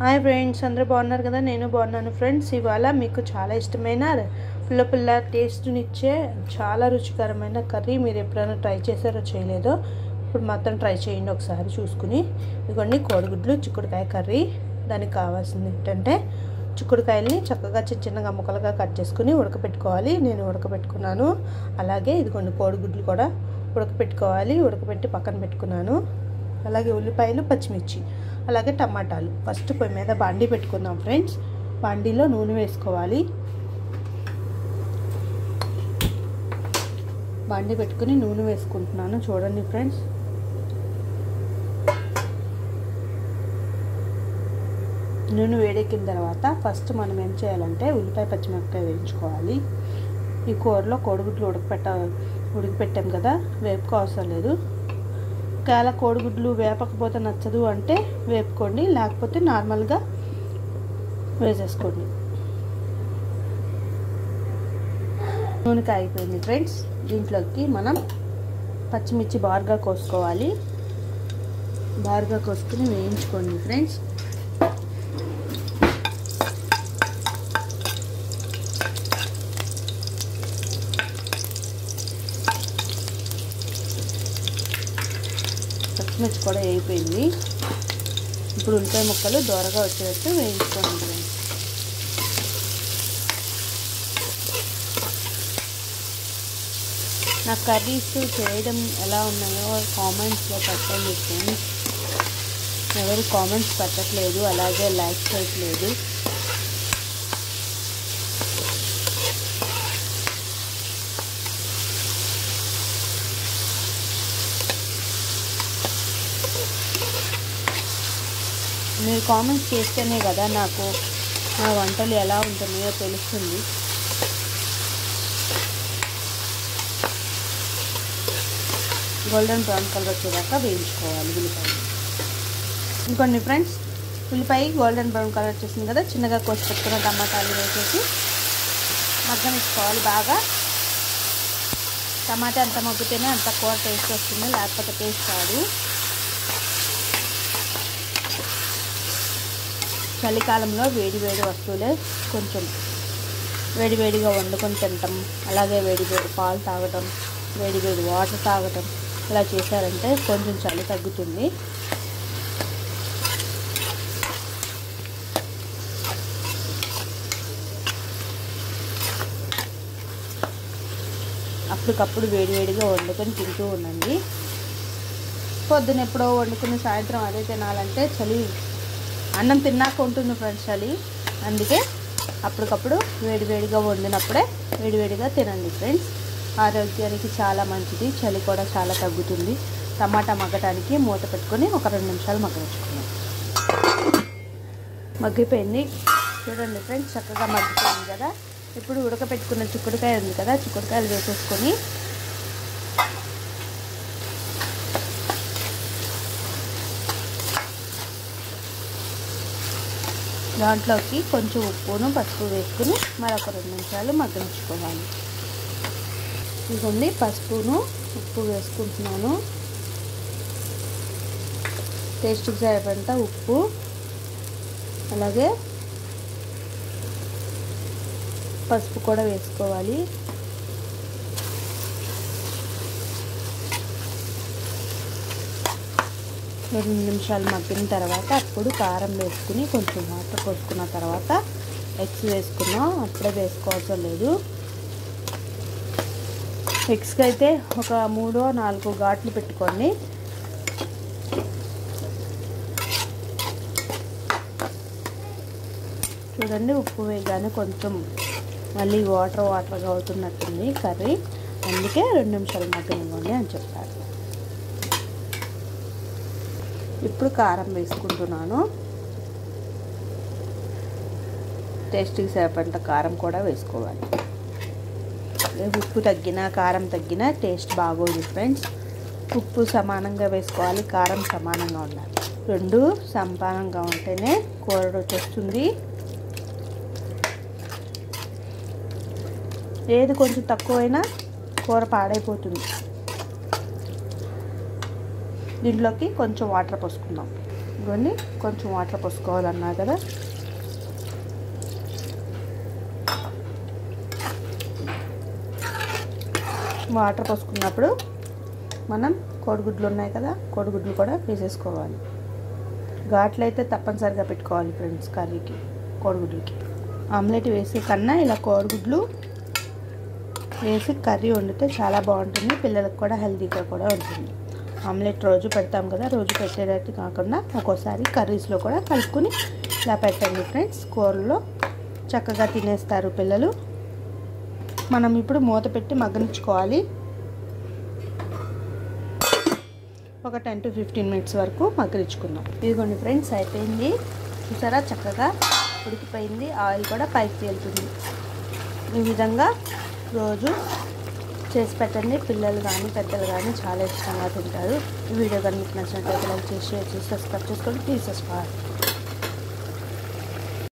Hi friends, అందరూ బాగున్నారు కదా? నేను బాగున్నాను ఫ్రెండ్స్. ఇవాళ మీకు చాలా ఇష్టమైన పుల్ల పుల్ల టేస్ట్నిచ్చే చాలా రుచికరమైన కర్రీ మీరు ఎప్పుడైనా ట్రై చేశారో చేయలేదో ఇప్పుడు మాత్రం ట్రై చేయండి ఒకసారి చూసుకుని. ఇదిగోండి కోడిగుడ్లు చిక్కుడుకాయ కర్రీ. దానికి కావాల్సింది ఏంటంటే చిక్కుడుకాయల్ని చక్కగా చిన్న చిన్నగా ముక్కలుగా కట్ చేసుకుని ఉడకపెట్టుకోవాలి. నేను ఉడకపెట్టుకున్నాను. అలాగే ఇదిగోండి కోడిగుడ్లు కూడా ఉడకపెట్టుకోవాలి. ఉడకపెట్టి పక్కన పెట్టుకున్నాను. అలాగే ఉల్లిపాయలు, పచ్చిమిర్చి, అలాగే టమాటాలు. ఫస్ట్ పొయ్యి మీద బాండీ పెట్టుకుందాం ఫ్రెండ్స్. బాండీలో నూనె వేసుకోవాలి. బాండీ పెట్టుకుని నూనె వేసుకుంటున్నాను. చూడండి ఫ్రెండ్స్, నూనె వేడెక్కిన తర్వాత ఫస్ట్ మనం ఏం చేయాలంటే ఉల్లిపాయ, పచ్చిమిరపకాయ వేయించుకోవాలి. ఈ కూరలో కోడిగుడ్లు ఉడికిపెట్టాం కదా, వేపుకో అవసరం లేదు. ఒకవేళ కోడిగుడ్లు వేపకపోతే నచ్చదు అంటే వేపుకోండి, లేకపోతే నార్మల్గా వేసేసుకోండి. నూనె కాగిపోయింది ఫ్రెండ్స్. దీంట్లోకి మనం పచ్చిమిర్చి బారుగా కోసుకోవాలి. బారుగా కోసుకుని వేయించుకోండి ఫ్రెండ్స్. పచ్చిమిర్చి కూడా వేయిపోయింది. ఇప్పుడు ఉల్లిపాయ ముక్కలు దూరగా వచ్చేటట్టు వేయించుకోండి. నా కర్రీస్ చేయడం ఎలా ఉన్నాయో కామెంట్స్లో పెట్టండి ఫ్రెండ్స్. ఎవరు కామెంట్స్ పెట్టట్లేదు, అలాగే లైక్ చేయట్లేదు. మీరు కామెంట్స్ చేస్తేనే కదా నాకు నా వంటలు ఎలా ఉంటున్నాయో తెలుస్తుంది. గోల్డెన్ బ్రౌన్ కలర్ వచ్చేదాకా వేయించుకోవాలి ఉల్లిపాయ. ఇంకొన్ని ఫ్రెండ్స్, ఉల్లిపాయ గోల్డెన్ బ్రౌన్ కలర్ వచ్చేసింది కదా, చిన్నగా కోసి పెట్టుకున్న టమాటాలు వేసేసి మగ్గనిచ్చుకోవాలి బాగా. టమాటా ఎంత మగ్గితేనే అంత కూర టేస్ట్ వస్తుంది, లేకపోతే టేస్ట్ రాదు. చలికాలంలో వేడి వేడి వస్తువులే కొంచెం వేడివేడిగా వండుకొని తినటం, అలాగే వేడి వేడి పాలు తాగటం, వేడి వేడి వాటర్ తాగటం, ఇలా చేశారంటే కొంచెం చలి తగ్గుతుంది. అప్పటికప్పుడు వేడివేడిగా వండుకొని తింటూ ఉండండి. పొద్దున ఎప్పుడో వండుకుని సాయంత్రం అదే తినాలంటే చలి అన్నం తిన్నాక ఉంటుంది ఫ్రెండ్స్ చలి. అందుకే అప్పటికప్పుడు వేడివేడిగా వండినప్పుడే వేడివేడిగా తినండి ఫ్రెండ్స్. ఆరోగ్యానికి చాలా మంచిది. చలి కూడా చాలా తగ్గుతుంది. టమాటా మగ్గటానికి మూత పెట్టుకొని ఒక 2 నిమిషాలు మగ్గనిచ్చుకున్నాం. మగ్గిపోయింది చూడండి ఫ్రెండ్స్, చక్కగా మగ్గిపోయింది కదా. ఇప్పుడు ఉడకపెట్టుకున్న చిక్కుడుకాయ ఉంది కదా, చిక్కుడుకాయలు వేసేసుకొని దాంట్లోకి కొంచెం ఉప్పును పసుపు వేసుకుని మరొక 2 నిమిషాలు మగ్గనించుకోవాలి. ఇదిగోండి పసుపును ఉప్పు వేసుకుంటున్నాను. టేస్ట్కి సరిపడంత ఉప్పు, అలాగే పసుపు కూడా వేసుకోవాలి. రెండు నిమిషాలు మగ్గిన తర్వాత అప్పుడు కారం వేసుకుని కొంచెం వాటర్ పోసుకున్న తర్వాత ఎగ్స్ వేసుకున్నాం. అప్పుడే వేసుకోవాల్సిన లేదు. ఎగ్స్కి అయితే ఒక 3-4 ఘాట్లు పెట్టుకోండి. చూడండి, ఉప్పు వేయగానే కొంచెం మళ్ళీ వాటర్గా అవుతున్నట్టుంది కర్రీ. అందుకే 2 నిమిషాలు మగ్గనివ్వండి అని చెప్పారు. ఇప్పుడు కారం వేసుకుంటున్నాను. టేస్ట్కి సరిపడంత కారం కూడా వేసుకోవాలి. ఉప్పు తగ్గినా కారం తగ్గినా టేస్ట్ బాగోదు ఫ్రెండ్స్. ఉప్పు సమానంగా వేసుకోవాలి, కారం సమానంగా ఉండాలి. 2 సమానంగా ఉంటేనే కూర రుచి వస్తుంది. ఏది కొంచెం తక్కువైనా కూర పాడైపోతుంది. దీంట్లోకి కొంచెం వాటర్ పోసుకుందాం. ఇవన్నీ కొంచెం వాటర్ పోసుకోవాలన్నా కదా, వాటర్ పోసుకున్నప్పుడు మనం కోడిగుడ్లు ఉన్నాయి కదా, కోడిగుడ్లు కూడా వేసేసుకోవాలి. ఘాట్లు అయితే తప్పనిసరిగా పెట్టుకోవాలి ఫ్రెండ్స్ కర్రీకి, కోడిగుడ్లకి. ఆమ్లెట్ వేసే కన్నా ఇలా కోడిగుడ్లు వేసి కర్రీ వండితే చాలా బాగుంటుంది, పిల్లలకు కూడా హెల్తీగా కూడా ఉంటుంది. ఆమ్లెట్ రోజు పెడతాం కదా, రోజు పెట్టేటట్టు కాకుండా ఒక్కోసారి కర్రీస్లో కూడా కలుపుకొని ఇలా పెట్టండి ఫ్రెండ్స్. కూరలో చక్కగా తినేస్తారు పిల్లలు. మనం ఇప్పుడు మూత పెట్టి మగ్గనించుకోవాలి. ఒక 10 to 15 minutes వరకు మగ్గనించుకుందాం. ఇదిగోండి ఫ్రెండ్స్, అయిపోయింది. చూసారా చక్కగా ఉడికిపోయింది, ఆయిల్ కూడా పైకి తేలుతుంది. ఈ విధంగా రోజు చేసి పెట్టండి, పిల్లలు కానీ పెద్దలు కానీ చాలా ఇష్టంగా తింటారు. ఈ వీడియో కానీ మీకు నచ్చినట్లయితే లైక్ చేసి షేర్ చేసి సబ్స్క్రైబ్ చేసుకోండి. Please subscribe.